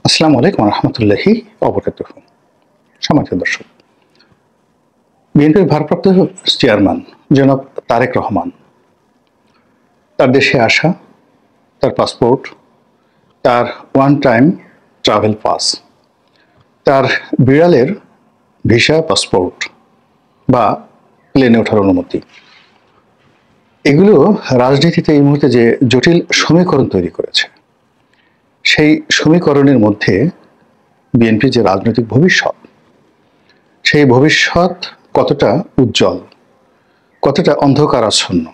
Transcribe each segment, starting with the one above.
আসসালামু আলাইকুম রহমতুল্লাহি অবরাকাতুহু। সম্মানিত দর্শক, বিএনপির ভারপ্রাপ্ত চেয়ারম্যান জনাব তারেক রহমান তার দেশে আসা, তার পাসপোর্ট, তার ওয়ান টাইম ট্রাভেল পাস, তার বিড়ালের ভিসা পাসপোর্ট বা প্লেনে ওঠার অনুমতি, এগুলো রাজনীতিতে এই মুহূর্তে যে জটিল সমীকরণ তৈরি করেছে, সেই সমীকরণের মধ্যে বিএনপির যে রাজনৈতিক ভবিষ্যৎ, সেই ভবিষ্যৎ কতটা উজ্জ্বল, কতটা অন্ধকারাচ্ছন্ন,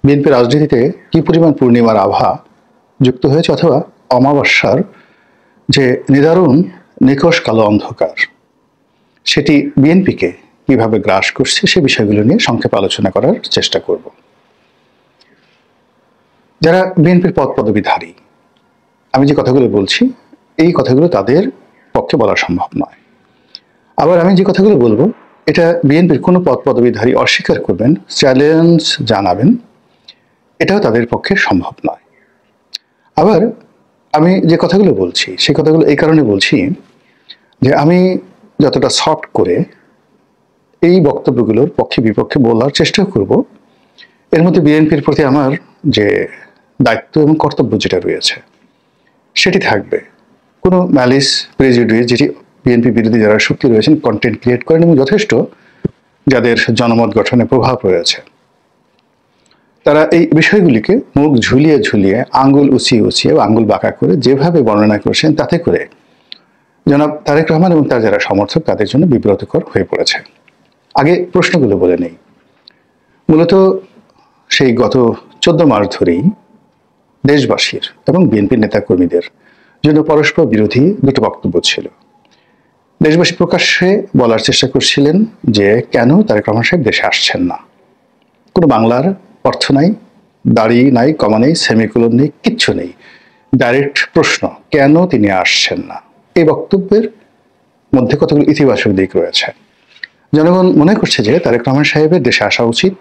বিএনপি রাজনীতিতে কি পরিমাণ পূর্ণিমার আভা যুক্ত হয়েছে অথবা অমাবস্যার যে নিদারুণ নিকষ কালো অন্ধকার, সেটি বিএনপিকে কিভাবে গ্রাস করছে সে বিষয়গুলো নিয়ে সংক্ষেপে আলোচনা করার চেষ্টা করব। যারা বিএনপির পদ পদবীধারী, আমি যে কথাগুলো বলছি এই কথাগুলো তাদের পক্ষে বলা সম্ভব নয়। আবার আমি যে কথাগুলো বলবো এটা বিএনপির কোনো পদ পদবীধারী অস্বীকার করবেন, চ্যালেঞ্জ জানাবেন, এটাও তাদের পক্ষে সম্ভব নয়। আবার আমি যে কথাগুলো বলছি সেই কথাগুলো এই কারণে বলছি যে আমি যতটা সফট করে এই বক্তব্যগুলোর পক্ষে বিপক্ষে বলার চেষ্টা করব, এর মধ্যে বিএনপির প্রতি আমার যে দায়িত্ব এবং কর্তব্য যেটা রয়েছে সেটি থাকবে। কোনো ম্যালিস প্রেজুডিস, যেটি বিএনপি বিরোধী যারা শক্তি রয়েছেন কন্টেন্ট ক্রিয়েট করেন এবং যথেষ্ট যাদের জনমত গঠনে প্রভাব রয়েছে, তারা এই বিষয়গুলিকে মুখ ঝুলিয়ে ঝুলিয়ে, আঙ্গুল উঁচিয়ে উঁচিয়ে বা আঙ্গুল বাঁকা করে যেভাবে বর্ণনা করছেন, তাতে করে জনাব তারেক রহমান এবং তার যারা সমর্থক তাদের জন্য বিব্রতকর হয়ে পড়েছে। আগে প্রশ্নগুলো বলে নেই। মূলত সেই গত 14 মার্চ ধরেই দেশবাসীর এবং বিএনপির নেতাকর্মীদের জন্য পরস্পর বিরোধী দুটো বক্তব্য ছিল। দেশবাসী প্রকাশ্যে বলার চেষ্টা করছিলেন যে কেন তারেক রহমান সাহেব দেশে আসছেন না। কোনো বাংলার অর্থ নাই, দাড়ি নাই, কমা নেই, সেমিকোলন নেই, কিচ্ছু নেই। ডাইরেক্ট প্রশ্ন, কেন তিনি আসছেন না। এই বক্তব্যের মধ্যে কতগুলো ইতিবাচক দিক রয়েছে। জনগণ মনে করছে যে তারেক রহমান সাহেবের দেশে আসা উচিত।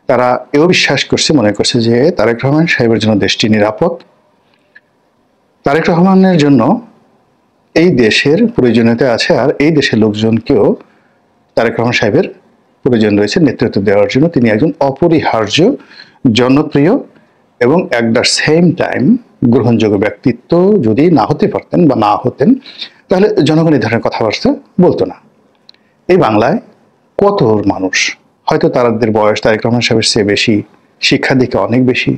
তারা এও বিশ্বাস করছে, মনে করছে যে তারেক রহমান সাহেবের জন্য দেশটি নিরাপদ। তারেক রহমানের জন্য এই দেশের প্রয়োজনীয়তা আছে, আর এই দেশের লোকজনকেও তারেক রহমান সাহেবের প্রয়োজন রয়েছে নেতৃত্ব দেওয়ার জন্য। তিনি একজন অপরিহার্য, জনপ্রিয় এবং অ্যাট দ্য সেম টাইম গ্রহণযোগ্য ব্যক্তিত্ব। যদি না হতে পারতেন বা না হতেন, তাহলে জনগণ এই ধরনের কথাবার্তা বলতো না। এই বাংলায় কত মানুষ, হয়তো তাদের বয়স তারেক রহমান সাহেবের চেয়ে বেশি, শিক্ষার দিকে অনেক বেশি,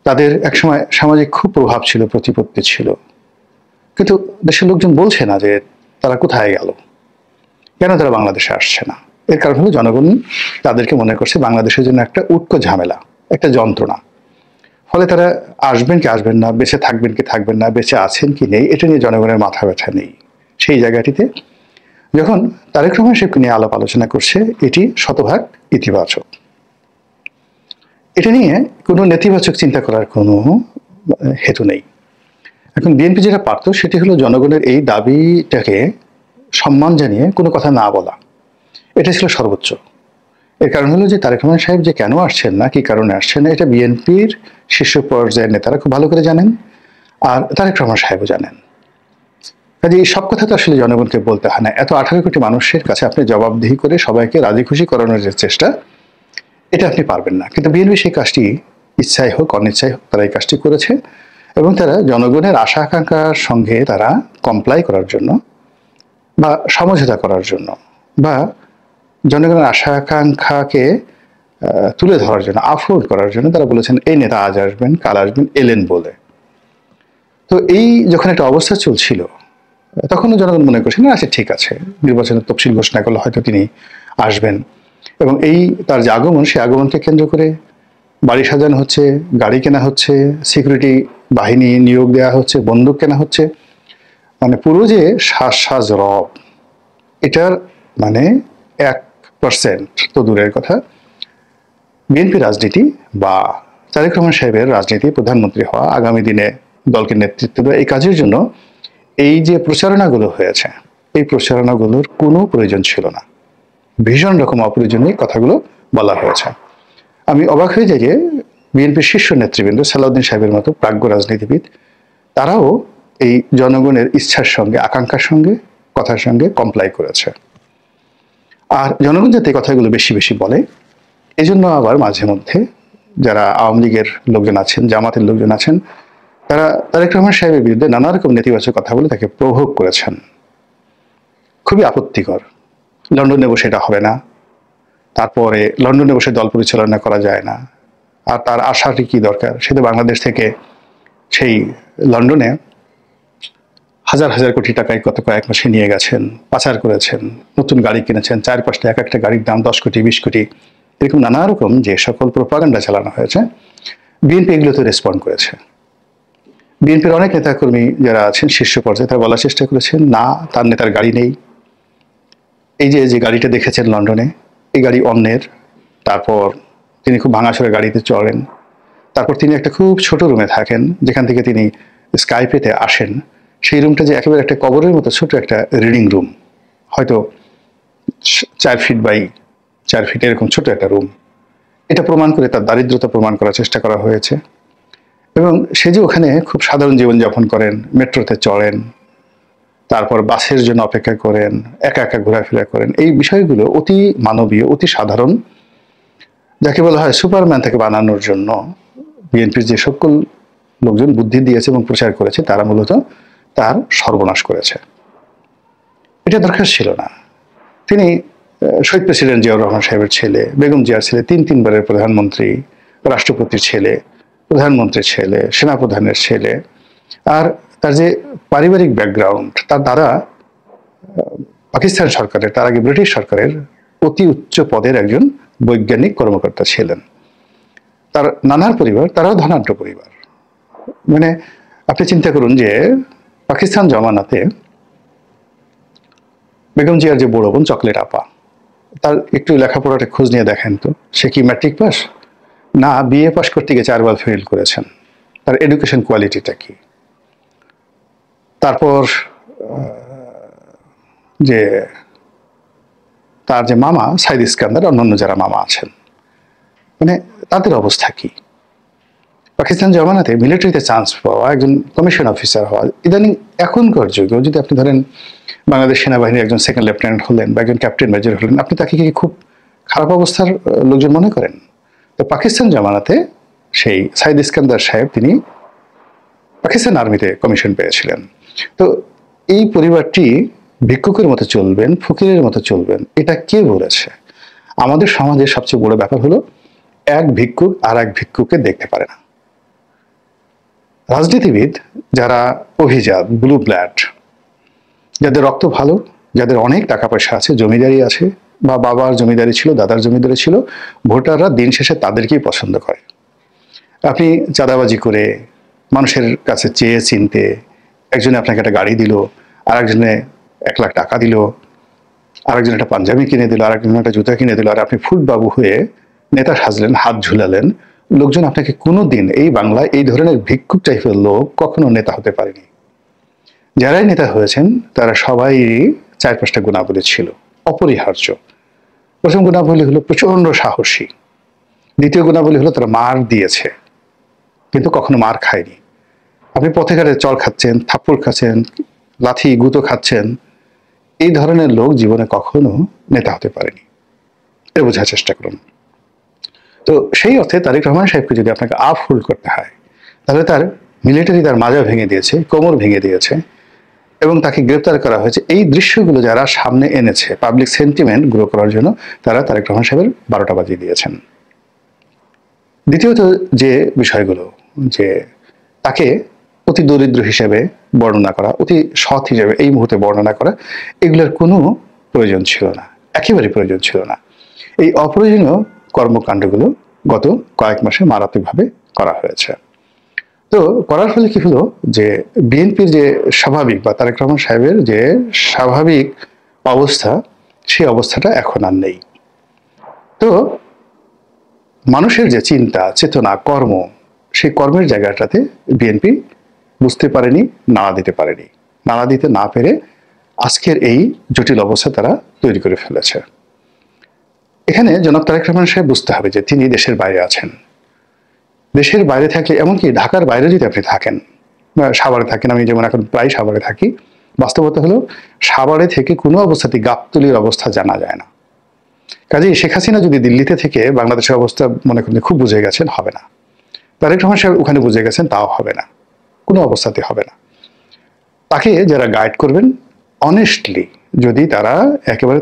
তাদের একসময় সামাজিক খুব প্রভাব ছিল, প্রতিপত্তি ছিল, কিন্তু দেশের লোকজন বলছে না যে তারা কোথায় গেল, কেন তারা বাংলাদেশে আসছে না। এর কারণ হলো জনগণ তাদেরকে মনে করছে বাংলাদেশের জন্য একটা উটকো ঝামেলা, একটা যন্ত্রণা। ফলে তারা আসবেন কি আসবেন না, বেঁচে থাকবেন কি থাকবেন না, বেঁচে আছেন কি নেই, এটা নিয়ে জনগণের মাথা ব্যথা নেই। সেই জায়গাটিতে যখন তারেক রহমান সাহেবকে নিয়ে আলাপ আলোচনা করছে, এটি শতভাগ ইতিবাচক। এটা নিয়ে কোনো নেতিবাচক চিন্তা করার কোনো হেতু নেই। এখন বিএনপি যেটা পারত সেটি হলো জনগণের এই দাবিটাকে সম্মান জানিয়ে কোনো কথা না বলা। এটা ছিল সর্বোচ্চ। এর কারণ হলো যে তারেক রহমান সাহেব যে কেন আসছেন না, কি কারণে আসছেন না, এটা বিএনপির শীর্ষ পর্যায়ের নেতারা খুব ভালো করে জানেন, আর তারেক রহমান সাহেবও জানেন। কাজে এই সব কথা তো আসলে জনগণকে বলতে হয় না। এত 18 কোটি মানুষের কাছে আপনি জবাবদিহি করে সবাইকে রাজি খুশি করানোর যে চেষ্টা, এটা আপনি পারবেন না। কিন্তু বিএনপি সেই কাজটি ইচ্ছাই হোক অনিচ্ছাই হোক তারা এই কাজটি করেছে, এবং তারা জনগণের আশা আকাঙ্ক্ষার সঙ্গে তারা কমপ্লাই করার জন্য বা সমঝোতা করার জন্য বা জনগণের আশা আকাঙ্ক্ষাকে তুলে ধরার জন্য, আফোর্ড করার জন্য তারা বলেছেন এই নেতা আজ আসবেন, কাল আসবেন, এলেন বলে। তো এই যখন একটা অবস্থা চলছিল, তখনও জনগণ মনে করছে না আচ্ছা ঠিক আছে, নির্বাচনের তফসিল ঘোষণা করলে হয়তো তিনি আসবেন। এবং এই তার যে আগমন, সেই আগমনকে কেন্দ্র করে বাড়ি সাজানো হচ্ছে, গাড়ি কেনা হচ্ছে, সিকিউরিটি বাহিনী নিয়োগ দেওয়া হচ্ছে, বন্দুক কেনা হচ্ছে। মানে পুরো যে সাজ সাজ রব, এটার মানে 1% তো দূরের কথা, বিএনপি রাজনীতি বা তারেক রহমান সাহেবের রাজনীতি, প্রধানমন্ত্রী হওয়া, আগামী দিনে দলকে নেতৃত্ব দেওয়া, এই কাজের জন্য এই যে প্রচারণাগুলো হয়েছে, এই প্রচারণাগুলোর কোনো প্রয়োজন ছিল না। ভীষণ রকম অপ্রয়োজনীয় কথাগুলো বলা হয়েছে। আমি অবাক হয়ে যাই যে বিএনপির শীর্ষ নেতৃবৃন্দ, সালাউদ্দিন সাহেবের মতো প্রাজ্ঞ রাজনীতিবিদ, তারাও এই জনগণের ইচ্ছার সঙ্গে, আকাঙ্ক্ষার সঙ্গে, কথার সঙ্গে কমপ্লাই করেছে। আর জনগণ যাতে এই কথাগুলো বেশি বেশি বলে, এই জন্য আবার মাঝে মধ্যে যারা আওয়ামী লীগের লোকজন আছেন, জামাতের লোকজন আছেন, তারা তারেক রহমান সাহেবের বিরুদ্ধে নানা রকম নেতিবাচক কথা বলে তাকে প্রভোগ করেছেন। খুবই আপত্তিকর। লন্ডনে বসে এটা হবে না, তারপরে লন্ডনে বসে দল পরিচালনা করা যায় না, আর তার আশাটি কি দরকার? সে তো বাংলাদেশ থেকে সেই লন্ডনে হাজার হাজার কোটি টাকায় গত কয়েক মাসে নিয়ে গেছেন, পাচার করেছেন, নতুন গাড়ি কিনেছেন, 4-5টা এক একটা গাড়ির দাম 10 কোটি 20 কোটি, এরকম নানা রকম যে সকল প্রোপাগান্ডা চালানো হয়েছে, বিএনপি এগুলোতে রেসপন্ড করেছে। বিএনপির অনেক নেতাকর্মী যারা আছেন শীর্ষ পর্যায়ে, তারা বলার চেষ্টা করেছেন না, তার নেতার গাড়ি নেই, এই যে যে গাড়িটা দেখেছেন লন্ডনে, এই গাড়ি অন্যের। তারপর তিনি খুব ভাঙাচোরা গাড়িতে চড়েন, তারপর তিনি একটা খুব ছোট রুমে থাকেন, যেখান থেকে তিনি স্কাইপেতে আসেন। সেই রুমটা যে একেবারে একটা কবরের মতো ছোট একটা রিডিং রুম, হয়তো 4 ফিট বাই 4 ফিট এরকম ছোট একটা রুম। এটা প্রমাণ করে তার দারিদ্রতা প্রমাণ করার চেষ্টা করা হয়েছে। এবং সে যে ওখানে খুব সাধারণ জীবনযাপন করেন, মেট্রোতে চড়েন, তারপর বাসের জন্য অপেক্ষা করেন, একা একা ঘোরাফেরা করেন, এই বিষয়গুলো অতি মানবীয়, অতি সাধারণ, যাকে বলা হয় সুপারম্যান থেকে বানানোর জন্য বিএনপির যে সকল লোকজন বুদ্ধি দিয়েছে এবং প্রচার করেছে, তারা মূলত তার সর্বনাশ করেছে। এটা দরকার ছিল না। তিনি শহীদ প্রেসিডেন্ট জিয়াউর রহমান সাহেবের ছেলে, বেগম জিয়ার ছেলে, 3-3বারের প্রধানমন্ত্রী, রাষ্ট্রপতির ছেলে, প্রধানমন্ত্রীর ছেলে, সেনাপ্রধানের ছেলে, আর তার যে পারিবারিক ব্যাকগ্রাউন্ড, তার দ্বারা পাকিস্তান সরকারের, তার আগে ব্রিটিশ সরকারের অতি উচ্চ পদের একজন বৈজ্ঞানিক কর্মকর্তা ছিলেন। তার নানার পরিবার, তারাও ধনাঢ্য পরিবার। মানে আপনি চিন্তা করুন যে পাকিস্তান জমানাতে বেগম জিয়ার যে বড় বোন চকলেট আপা, তার একটু লেখাপড়াটা খোঁজ নিয়ে দেখেন তো, সে কি ম্যাট্রিক পাস? না, বিএ পাস করতে গিয়ে 4 বার ফেল করেছেন। তার এডুকেশন কোয়ালিটিটা কি? তারপর যে তার যে মামা সাইদ ইস্কান্দার, অন্যান্য যারা মামা আছেন, মানে তাদের অবস্থা কি? পাকিস্তান জমানাতে মিলিটারিতে চান্স পাওয়া, একজন কমিশন অফিসার হওয়া, ইদানিং এখনকার যুগেও যদি আপনি ধরেন বাংলাদেশ সেনাবাহিনীর একজন সেকেন্ড লেফটেন্যান্ট হলেন বা একজন ক্যাপ্টেন মেজর হলেন, আপনি তাকে কি খুব খারাপ অবস্থার লোকজন মনে করেন? তো পাকিস্তান জমানাতে সেই সাইদ ইস্কান্দার সাহেব, তিনি পাকিস্তান আর্মিতে কমিশন পেয়েছিলেন। তো এই পরিবারটি ভিক্ষুকের মতো চলবেন, ফকিরের মতো চলবেন, এটা কে বলেছে? আমাদের সমাজের সবচেয়ে বড় ব্যাপার হলো এক ভিক্ষুক আর এক ভিক্ষুককে দেখতে পারে না। রাজনীতিবিদ যারা অভিজাত, ব্লু ব্লাড, যাদের রক্ত ভালো, যাদের অনেক টাকা পয়সা আছে, জমিদারি আছে, বা বাবার জমিদারি ছিল, দাদার জমিদারি ছিল, ভোটাররা দিন শেষে তাদেরকেই পছন্দ করে। আপনি চাঁদাবাজি করে মানুষের কাছে চেয়ে চিনতে, একজনে আপনাকে একটা গাড়ি দিল, আরেকজনে 1 লাখ টাকা দিল, আরেকজন একটা পাঞ্জাবি কিনে দিল, আরেকজন একটা জুতা কিনে দিল, আর আপনি ফুটবাবু হয়ে নেতা সাজলেন, হাত ঝুলালেন, লোকজন আপনাকে কোনোদিন এই বাংলায় এই ধরনের ভিক্ষুক টাইপের লোক কখনো নেতা হতে পারেনি। যারাই নেতা হয়েছেন তারা সবাই 4-5টা গুণাবলী ছিল অপরিহার্য। প্রথম গুণাবলী হলো প্রচন্ড সাহসী। দ্বিতীয় গুণাবলী হলো তারা মার দিয়েছে, কিন্তু কখনো মার খায়নি। আপনি পথে ঘাটে চর খাচ্ছেন, থাপ্পড় খাচ্ছেন, লাথি গুঁতো খাচ্ছেন, এই ধরনের লোক জীবনে কখনো নেতা হতে পারেনি। এটা বোঝার চেষ্টা করুন। তো সেই অর্থে তারেক রহমান সাহেবকে যদি আপনাকে আপ হোল্ড করতে হয়, তাহলে তার মিলিটারি তার মাজা ভেঙে দিয়েছে, কোমর ভেঙে দিয়েছে, এবং তাকে গ্রেপ্তার করা হয়েছে। এই দৃশ্যগুলো যারা সামনে এনেছে পাবলিক সেন্টিমেন্ট গ্রো করার জন্য, তারা তারেক রহমান সাহেবের 12টা বাজিয়ে দিয়েছেন। দ্বিতীয়ত যে বিষয়গুলো, যে তাকে অতি দরিদ্র হিসেবে বর্ণনা করা, অতি সৎ হিসেবে এই মুহূর্তে বর্ণনা করা, এগুলোর কোনো প্রয়োজন ছিল না, একেবারেই প্রয়োজন ছিল না। এই অপ্রয়োজনীয় কর্মকাণ্ডগুলো গত কয়েক মাসে মারাত্মকভাবে করা হয়েছে। তো করার ফলে কি হলো, যে বিএনপির যে স্বাভাবিক বা তারেক রহমান সাহেবের যে স্বাভাবিক অবস্থা, সেই অবস্থাটা এখন আর নেই। তো মানুষের যে চিন্তা, চেতনা, কর্ম, সেই কর্মের জায়গাটাতে বিএনপি বুঝতে পারেনি, নাড়া দিতে পারেনি। নাড়া দিতে না পেরে আজকের এই জটিল অবস্থা তারা তৈরি করে ফেলেছে। এখানে জনাব তারেক রহমান সাহেব বুঝতে হবে যে তিনি দেশের বাইরে আছেন। দেশের বাইরে থাকলে, এমনকি ঢাকার বাইরে যদি আপনি থাকেন, সাভারে থাকেন, আমি যেমন এখন প্রায় সাভারে থাকি, বাস্তবতা হলো সাভারে থেকে কোনো অবস্থাতেই গাবতলীর অবস্থা জানা যায় না। কাজেই শেখ হাসিনা যদি দিল্লিতে থেকে বাংলাদেশের অবস্থা মনে করেন খুব বুঝে গেছেন, হবে না। তারেক রহমান সাহেব ওখানে বুঝে গেছেন, তাও হবে না, কোনো অবস্থাতে হবে না। তাকে যারা গাইড করবেন অনেস্টলি, যদি তারা একেবারে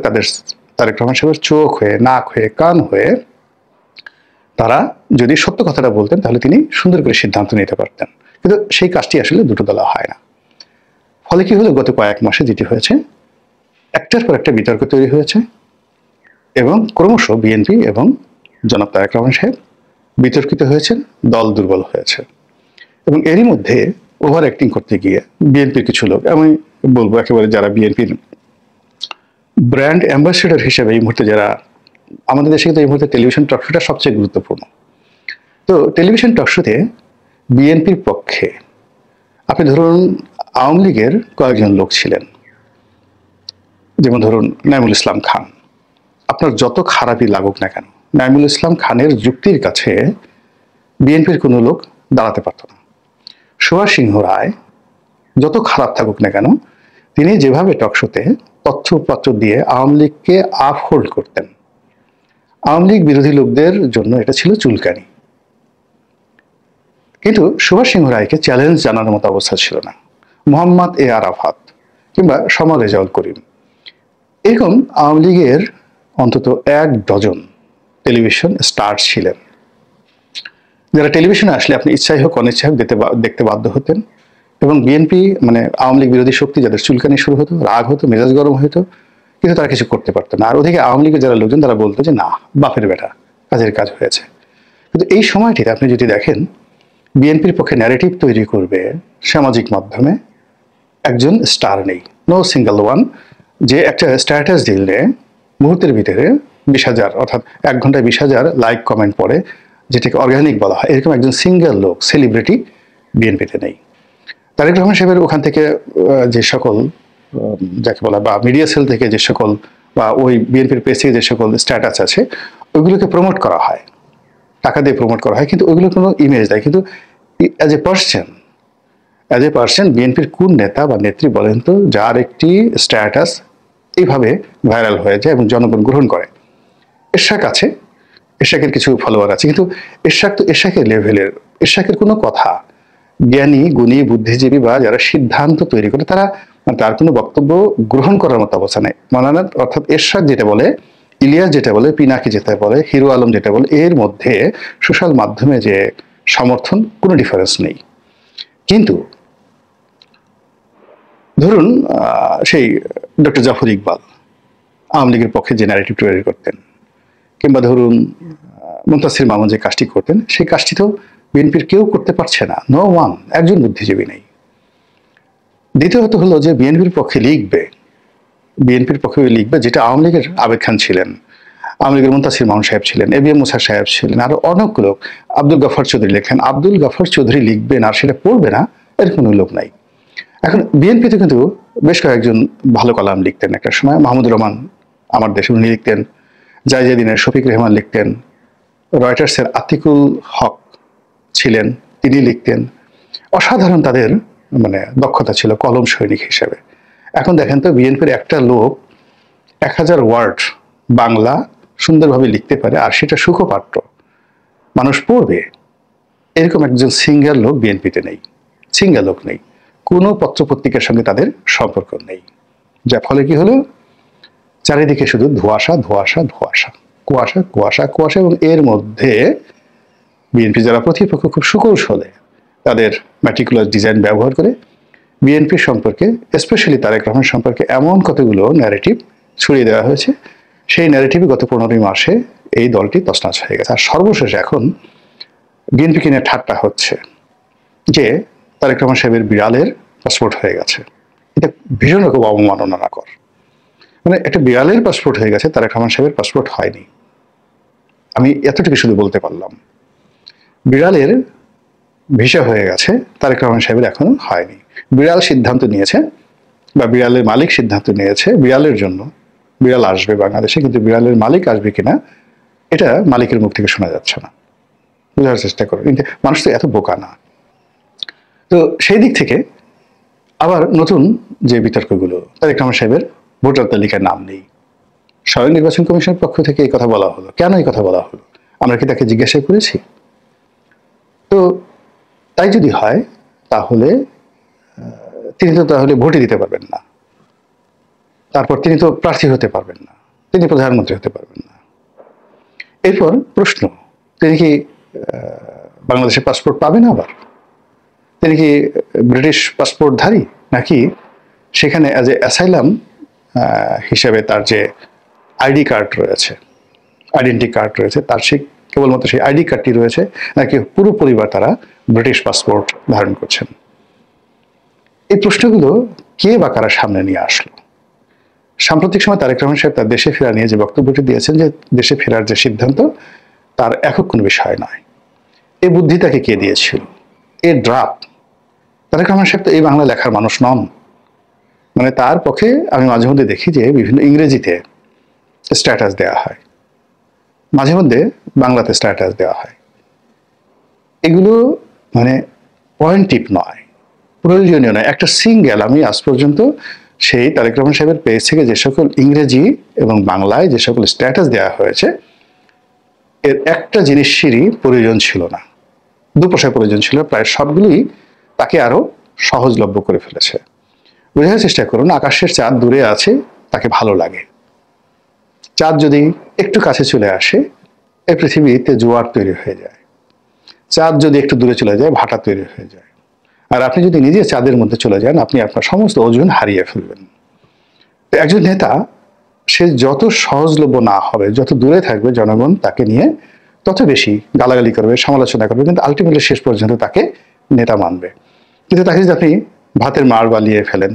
তারেক রহমান সাহেবের চোখ হয়ে, নাক হয়ে, কান হয়ে তারা যদি সত্য কথাটা বলতেন, তাহলে তিনি সুন্দর করে সিদ্ধান্ত নিতে পারতেন। কিন্তু সেই কাজটি আসলে দুটো দলা হয় না। ফলে কি হলো, গত কয়েক মাসে যেটি হয়েছে, একটার পর একটা বিতর্ক তৈরি হয়েছে এবং ক্রমশ বিএনপি এবং জনাব তারেক রহমান সাহেব বিতর্কিত হয়েছেন, দল দুর্বল হয়েছে। এবং এরই মধ্যে ওভার অ্যাক্টিং করতে গিয়ে বিএনপির কিছু লোক, আমি বলবো একেবারে যারা বিএনপির ব্র্যান্ড অ্যাম্বাসেডর হিসেবে এই মুহূর্তে যারা, আমাদের দেশে কিন্তু এই মুহূর্তে টেলিভিশন টকশোটা সবচেয়ে গুরুত্বপূর্ণ। তো টেলিভিশন টকশোতে বিএনপির পক্ষে আপনি ধরুন আওয়ামী লীগের কয়েকজন লোক ছিলেন, যেমন ধরুন নাইমুল ইসলাম খান। আপনার যত খারাপই লাগুক না কেন, নাইমুল ইসলাম খানের যুক্তির কাছে বিএনপির কোনো লোক দাঁড়াতে পারত না। সুভাষ সিংহ রায় যত খারাপ থাকুক না কেন, তিনি যেভাবে টকশোতে তথ্যপত্র দিয়ে আওয়ামী লীগকে আপহোল্ড করতেন, আওয়ামী লীগ বিরোধী লোকদের জন্য এটা ছিল চুলকানি। কিন্তু সুভাষ সিংহ রায়কে চ্যালেঞ্জ জানানোর মতো অবস্থা ছিল না মোহাম্মদ এ আরাফাত কিংবা সমর রেজাউল করিম। এরকম আওয়ামী লীগের অন্তত 1 ডজন টেলিভিশন স্টার ছিলেন, যারা টেলিভিশনে আসলে আপনি ইচ্ছাই হোক অনিচ্ছাই হোক দেখতে বাধ্য হতেন। এবং বিএনপি মানে আওয়ামী লীগ বিরোধী শক্তি, যাদের চুলকানি শুরু হতো, রাগ হতো, মেজাজ গরম হতো, কিন্তু তারা কিছু করতে পারতো না। আর ওদিকে আওয়ামী লীগের যারা লোকজন, তারা বলতো যে না, বাপের বেটা, কাজের কাজ হয়েছে। কিন্তু এই সময়টিতে আপনি যদি দেখেন, বিএনপির পক্ষে ন্যারেটিভ তৈরি করবে সামাজিক মাধ্যমে একজন স্টার নেই, নো সিঙ্গেল ওয়ান, যে একটা স্ট্যাটাস দিলে মুহূর্তের ভিতরে 20,000 অর্থাৎ 1 ঘন্টায় 20,000 লাইক কমেন্ট পড়ে, যেটাকে অর্গানিক বলা হয়, এরকম একজন সিঙ্গেল লোক, সেলিব্রিটি বিএনপিতে নেই। তারেক রহমান সাহেবের ওখান থেকে যে সকল যাকে বলা, বা মিডিয়া সেল থেকে যে সকল, বা ওই বিএনপির পেজ থেকে যে সকল স্ট্যাটাস আছে, ওইগুলোকে প্রমোট করা হয়, টাকা দিয়ে প্রমোট করা হয়, কিন্তু ওইগুলো কোনো ইমেজ দেয়। কিন্তু অ্যাজ এ পার্সন বিএনপির কোন নেতা বা নেত্রী বলেন তো, যার একটি স্ট্যাটাস এইভাবে ভাইরাল হয়ে যায় এবং জনগণ গ্রহণ করে? এরশাক আছে, এরশাকের কিছু ফলোয়ার আছে, কিন্তু এরশাক তো এরশাকের লেভেলের, এরশাকের কোনো কথা জ্ঞানী গুণী বুদ্ধিজীবী বা যারা সিদ্ধান্ত তৈরি করে, তারা তার কোনো বক্তব্য গ্রহণ করার মতো অবস্থা নেই। মানানা অর্থাৎ এরশাদ যেটা বলে, ইলিয়াস যেটা বলে, পিনাকি যেটা বলে, হিরো আলম যেটা বলে, এর মধ্যে সোশ্যাল মাধ্যমে যে সমর্থন, কোনো ডিফারেন্স নেই। কিন্তু ধরুন সেই ডক্টর জাফর ইকবাল আওয়ামী লীগের পক্ষে যে ন্যারেটিভ তৈরি করতেন, কিংবা ধরুন মুনতাসির মামুন যে কাজটি করতেন, সেই কাজটি তো বিএনপির কেউ করতে পারছে না, নো ওয়ান, একজন বুদ্ধিজীবী নেই। দ্বিতীয়ত হলো যে বিএনপির পক্ষে লিখবে যেটা আওয়ামী লীগের আবেদ খান ছিলেন, আওয়ামী লীগের মুনতাসির মামুন সাহেব ছিলেন, এবিএম মুসা সাহেব ছিলেন, আরো অনেক লোক, আব্দুল গফর চৌধুরী লেখেন, আব্দুল গফর চৌধুরী লিখবেন আর সেটা পড়বে না, এর কোনো লোক নাই। এখন বিএনপিতে কিন্তু বেশ কয়েকজন ভালো কলাম লিখতেন একটা সময়, মাহমুদুর রহমান আমার দেশে উনি লিখতেন, জায়জাদিনের শফিক রেহমান লিখতেন, রয়টার্সের আতিকুল হক ছিলেন, তিনি লিখতেন। অসাধারণ তাদের মানে দক্ষতা ছিল কলম সৈনিক হিসেবে। এখন দেখেন তো, বিএনপির একটা লোক 1000 ওয়ার্ড বাংলা সুন্দরভাবে লিখতে পারে, আর সেটা সুখপাঠ্য, মানুষ পড়বে, এরকম একজন সিঙ্গেল লোক বিএনপিতে নেই, সিঙ্গেল লোক নেই, কোনো পত্রপত্রিকার সঙ্গে তাদের সম্পর্ক নেই। যার ফলে কি হলো, চারিদিকে শুধু ধোঁয়াশা ধোঁয়াশা ধোঁয়াশা, কুয়াশা কুয়াশা কুয়াশা। এবং এর মধ্যে বিএনপি যারা প্রতিপক্ষ খুব সুকৌশলে তাদের ম্যাটিকুলার ডিজাইন ব্যবহার করে বিএনপি সম্পর্কে, স্পেশালি তারেক রহমান সম্পর্কে এমন কতগুলো ন্যারেটিভ ছড়িয়ে দেওয়া হয়েছে, সেই ন্যারেটিভে গত 15 মাসে এই দলটি তছনছ হয়ে গেছে। আর সর্বশেষ এখন বিএনপিকে নিয়ে ঠাট্টা হচ্ছে যে তারেক রহমান সাহেবের বিড়ালের পাসপোর্ট হয়ে গেছে। এটা ভীষণ রকম অবমাননাকর। মানে একটা বিড়ালের পাসপোর্ট হয়ে গেছে, তারেক রহমান সাহেবের পাসপোর্ট হয়নি। আমি এতটুকু শুধু বলতে পারলাম, বিড়ালের ভিসা হয়ে গেছে, তারেক রহমান সাহেবের এখনো হয়নি। বিড়াল সিদ্ধান্ত নিয়েছে, বা বিড়ালের মালিক সিদ্ধান্ত নিয়েছে বিড়ালের জন্য, বিড়াল আসবে বাংলাদেশে, কিন্তু বিড়ালের মালিক আসবে কিনা এটা মালিকের মুখ থেকে শোনা যাচ্ছে না। বোঝার চেষ্টা করো, কিন্তু মানুষ তো এত বোকা না। তো সেই দিক থেকে আবার নতুন যে বিতর্কগুলো, তারেক রহমান সাহেবের ভোটার তালিকায় নাম নেই, স্বয়ং নির্বাচন কমিশনের পক্ষ থেকে এই কথা বলা হলো। কেন এই কথা বলা হলো? আমরা কি তাকে জিজ্ঞাসা করেছি? তো তাই যদি হয় তাহলে তিনি তো তাহলে ভোটই দিতে পারবেন না, তারপর তিনি তো প্রার্থী হতে পারবেন না, তিনি প্রধানমন্ত্রী হতে পারবেন না। এরপর প্রশ্ন, তিনি কি বাংলাদেশের পাসপোর্ট পাবেন? আবার তিনি কি ব্রিটিশ পাসপোর্টধারী, নাকি সেখানে অ্যাজ এ অ্যাসাইলাম হিসেবে তার যে আইডি কার্ড রয়েছে, আইডেন্টি কার্ড রয়েছে, তার সেই কেবলমাত্র সেই আইডি কার্ডটি রয়েছে, নাকি পুরো পরিবার তারা ব্রিটিশ পাসপোর্ট ধারণ করছেন? এই প্রশ্নগুলো কে বা কারা সামনে নিয়ে আসলো? সাম্প্রতিক সময় তারেক রহমান সাহেব তার দেশে ফেরা নিয়ে যে বক্তব্যটি দিয়েছেন, যে দেশে ফেরার যে সিদ্ধান্ত তার একক কোনো বিষয় নয়, এই বুদ্ধি তাকে কে দিয়েছিল? এর ড্রাফট তারেক রহমান সাহেব তো এই বাংলা লেখার মানুষ নন। মানে তার পক্ষে আমি মাঝে মধ্যে দেখি যে বিভিন্ন ইংরেজিতে স্ট্যাটাস দেওয়া হয়, মাঝে মধ্যে বাংলাতে স্ট্যাটাস দেওয়া হয়। এগুলো মানে পয়েন্টিভ নয়, প্রয়োজনীয় নয়। একটা সিঙ্গেল, আমি আজ পর্যন্ত সেই তারেক রহমান সাহেবের পেজ থেকে যে সকল ইংরেজি এবং বাংলায় যে সকল স্ট্যাটাস দেওয়া হয়েছে, এর একটা জিনিসেরই প্রয়োজন ছিল না, দুপয়সার প্রয়োজন ছিল। প্রায় সবগুলোই তাকে আরো সহজলভ্য করে ফেলেছে। বোঝার চেষ্টা করুন, আকাশের চাঁদ দূরে আছে, তাকে ভালো লাগে। চাঁদ যদি একটু কাছে চলে আসে, এই পৃথিবীতে জোয়ার তৈরি হয়ে যায়। চাঁদ যদি একটু দূরে চলে যায়, ভাটা তৈরি হয়ে যায়। আর আপনি যদি নিজে চাঁদের মধ্যে চলে যান, আপনি আপনার সমস্ত ওজন হারিয়ে ফেলবেন। একজন নেতা সে যত সহজলভ্য না হবে, যত দূরে থাকবে, জনগণ তাকে নিয়ে তত বেশি গালাগালি করবে, সমালোচনা করবে, কিন্তু আলটিমেটলি শেষ পর্যন্ত তাকে নেতা মানবে। কিন্তু তাকে যদি আপনি ভাতের মাড় বানিয়ে ফেলেন,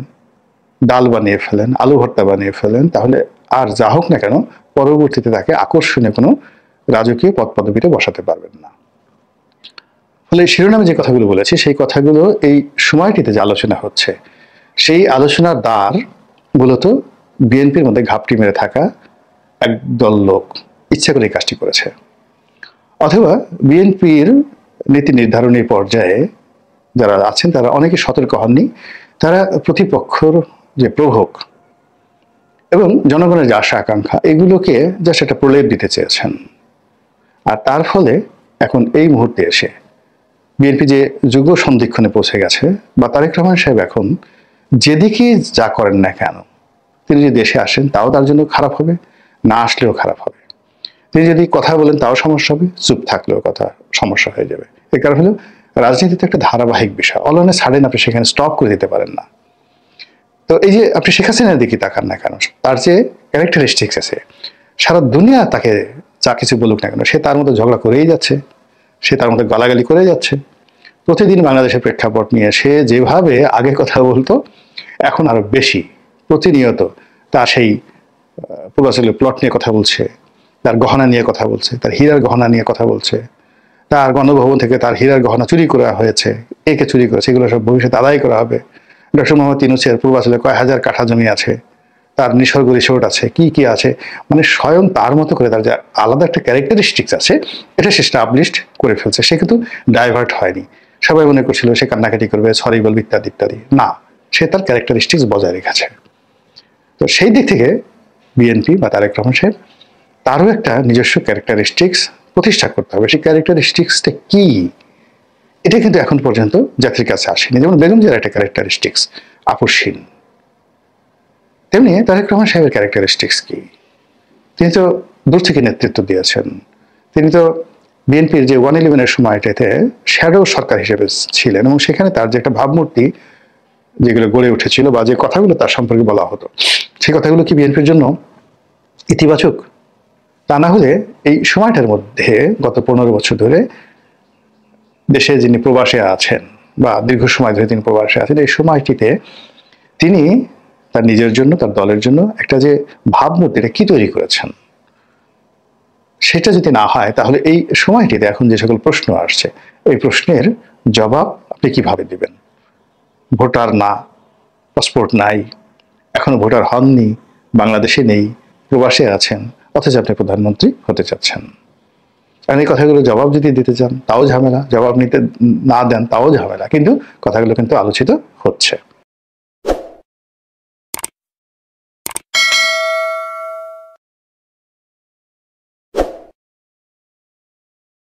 ডাল বানিয়ে ফেলেন, আলু ভর্তা বানিয়ে ফেলেন, তাহলে আর যা হোক না কেন পরবর্তীতে তাকে আকর্ষণীয় কোনো রাজকীয় পদ পদবিতে বসাতে পারবেন না। ফলে শিরোনামে যে কথাগুলো বলেছি, সেই কথাগুলো এই সময়টিতে যে আলোচনা হচ্ছে, সেই আলোচনার দ্বার মূলত বিএনপির মধ্যে ঘাপটি মেরে থাকা একদল লোক ইচ্ছা করে এই কাজটি করেছে। অথবা বিএনপির নীতি নির্ধারণী পর্যায়ে যারা আছেন তারা অনেকে সতর্ক হননি, তারা প্রতিপক্ষর যে প্রভোগ এবং জনগণের যে আশা আকাঙ্ক্ষা, এগুলোকে জাস্ট একটা প্রলেপ দিতে চেয়েছেন। আর তার ফলে এখন এই মুহূর্তে এসে বিএনপি যে যুগ সন্ধিক্ষণে পৌঁছে গেছে, বা তারেক রহমান সাহেব এখন যেদিকে যা করেন না কেন, তিনি যদি দেশে আসেন তাও তার জন্য খারাপ হবে, না আসলেও খারাপ হবে। তিনি যদি কথা বলেন তাও সমস্যা হবে, চুপ থাকলেও কথা সমস্যা হয়ে যাবে। এর কারণ হলো রাজনীতিতে একটা ধারাবাহিক বিষয়, অল অন এ সাডেন আপনি সেখানে স্টপ করে দিতে পারেন না। তো এই যে আপনি শেখ হাসিনার দিকে তাকান না কেন, তার যে ক্যারেক্টারিস্টিক্স আছে, সারা দুনিয়া তাকে যা কিছু বলুক না কেন, সে তার মধ্যে ঝগড়া করেই যাচ্ছে, সে তার মধ্যে গালাগালি করে যাচ্ছে। প্রতিদিন বাংলাদেশের প্রেক্ষাপট নিয়ে সে যেভাবে আগে কথা বলতো, এখন আরো বেশি প্রতিনিয়ত তার সেই পূর্বাঞ্চলের প্লট নিয়ে কথা বলছে, তার গহনা নিয়ে কথা বলছে, তার হীরার গহনা নিয়ে কথা বলছে, তার গণভবন থেকে তার হীরার গহনা চুরি করা হয়েছে, একে চুরি করেছে, এগুলো সব ভবিষ্যতে আদায় করা হবে। ডক্টর মোহাম্মদ ইউনূসের পূর্বাঞ্চলে কয়েক হাজার কাঠা জমি আছে, তার নিসর্গ রিসোর্ট আছে, কি কি আছে, মানে স্বয়ং তার মতো করে তার যে আলাদা একটা ক্যারেক্টারিস্টিক্স আছে, এটা সে স্টাবলিশড করে ফেলছে। সে কিন্তু ডাইভার্ট হয়নি। সবাই মনে করছিল সে কান্নাকাটি করবে, সরি বলবে, ইত্যাদি ইত্যাদি। না, সে তার ক্যারেক্টারিস্টিক্স বজায় রেখেছে। তো সেই দিক থেকে বিএনপি বা তারেক রহমান সাহেব তারও একটা নিজস্ব ক্যারেক্টারিস্টিক্স প্রতিষ্ঠা করতে হবে। সেই ক্যারেক্টারিস্টিক্সটা কি, এটা কিন্তু এখন পর্যন্ত জাতির কাছে আসেনি। যেমন বেগম জিয়ার একটা ক্যারেক্টারিস্টিক্স আপসহীন, তেমনি তারেক রহমান সাহেবের ক্যারেক্টারিস্টিক্স কি? তিনি তো দূর থেকে নেতৃত্ব দিয়েছেন, তিনি তো বিএনপির যে 111-এর সময়টাতে শ্যাডো সরকার হিসেবে ছিলেন, এবং সেখানে তার যে একটা ভাবমূর্তি যেগুলো গড়ে উঠেছিল বা যে কথাগুলো তার সম্পর্কে বলা হতো, সেই কথাগুলো কি বিএনপির জন্য ইতিবাচক? তা না হলে এই সময়টার মধ্যে গত 15 বছর ধরে দেশে যিনি প্রবাসে আছেন বা দীর্ঘ সময় ধরে তিনি প্রবাসে আছেন, এই সময়টিতে তিনি তার নিজের জন্য, তার দলের জন্য একটা যে ভাবমূর্তি, এটা কি তৈরি করেছেন, সেটা যদি না হয় তাহলে এই সময়টিতে এখন যে সকল প্রশ্ন আসছে, এই প্রশ্নের জবাব আপনি কিভাবে দিবেন? ভোটার না, পাসপোর্ট নাই, এখনো ভোটার হননি, বাংলাদেশে নেই, প্রবাসে আছেন, অথচ আপনি প্রধানমন্ত্রী হতে চাচ্ছেন। আর এই কথাগুলো জবাব যদি দিতে চান তাও ঝামেলা, জবাব নিতে না দেন তাও ঝামেলা, কিন্তু কথাগুলো কিন্তু আলোচিত হচ্ছে।